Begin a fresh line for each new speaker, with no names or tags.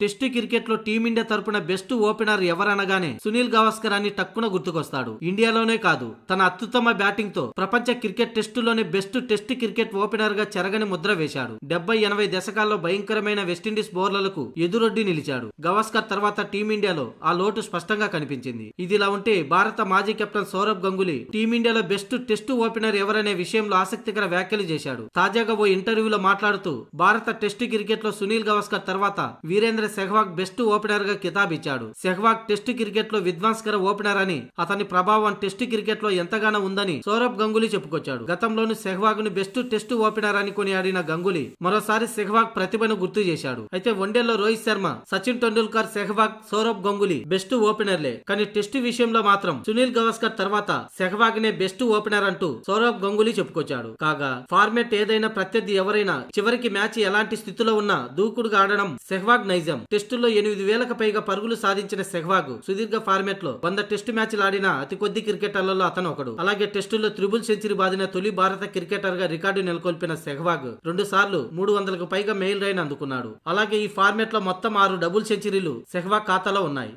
Test cricket లో team India తరపున best opener ఎవరనగానే Sunil Gavaskar అని టక్కున గుర్తుకొస్తాడు. ఇండియాలోనే కాదు, తన అత్యుత్తమ బ్యాటింగ్ తో ప్రపంచ క్రికెట్ టెస్టులోనే బెస్ట్ టెస్ట్ క్రికెట్ ఓపెనర్ గా చెరగని ముద్ర వేశాడు. 70-80 దశకాల్లో భయంకరమైన వెస్టిండీస్ బౌలర్లకు ఎదురొడ్డి నిలిచాడు. గవాస్కర్ తర్వాత టీమిండియాలో ఆ లోటు స్పష్టంగా కనిపించింది. ఇదిలా ఉంటే భారత మాజీ కెప్టెన్ సౌరవ్ గంగూలీ టీమిండియాలో బెస్ట్ టెస్టు ఓపెనర్ ఎవరనే విషయంలో ఆసక్తికర వ్యాఖ్యలు చేశాడు. తాజాగా ఓ ఇంటర్వ్యూలో మాట్లాడుతూ భారత టెస్టు క్రికెట్ లో సునీల్ గవాస్కర్ తర్వాత వీరేంద్ర సెహ్వాగ్ బెస్ట్ ఓపెనర్ గా కితాబిచ్చాడు. సెహ్వాగ్ టెస్టు క్రికెట్ లో విధ్వంసకర ఓపెనర్ అని, అతని ప్రభావం టెస్టు క్రికెట్ లో ఎంతగానో ఉందని సౌరవ్ గంగూలీ చెప్పుకొచ్చాడు. గతంలోనూ సెహ్వాగ్ ను బెస్ట్ టెస్టు ఓపెనర్ అని కొనియాడిన గంగూలీ మరోసారి సెహ్వాగ్ ప్రతిభను గుర్తు చేశాడు. అయితే వన్డేల్లో రోహిత్ శర్మ, సచిన్ టెండూల్కర్, సెహ్వాగ్, సౌరవ్ గంగూలీ బెస్ట్ ఓపెనర్లే. కానీ టెస్టు విషయంలో మాత్రం సునీల్ గవాస్కర్ తర్వాత సెహ్వాగ్ నే బెస్ట్ ఓపెనర్ అంటూ సౌరవ్ గంగూలీ చెప్పుకొచ్చాడు. కాగా ఫార్మెట్ ఏదైనా ప్రత్యర్థి ఎవరైనా చివరికి మ్యాచ్ ఎలాంటి స్థితిలో ఉన్నా దూకుడుగా ఆడడం సెహ్వాగ్ నైజం. టెస్టుల్లో 8,000కు పైగా పరుగులు సాధించిన సెహ్వాగ్ సుదీర్ఘ ఫార్మెట్ లో 100 టెస్టు మ్యాచ్లు ఆడిన అతి కొద్ది క్రికెటర్లలో అతను ఒకడు. అలాగే టెస్టుల్లో త్రిబుల్ సెంచరీ బాదిన తొలి భారత క్రికెటర్ గా రికార్డు నెలకొల్పిన సెహ్వాగ్ 2 సార్లు 300కు పైగా మెయిల్ రైన్ అందుకున్నాడు. అలాగే ఈ ఫార్మెట్ లో మొత్తం 6 డబుల్ సెంచరీలు సెహ్వాగ్ ఖాతాలో ఉన్నాయి.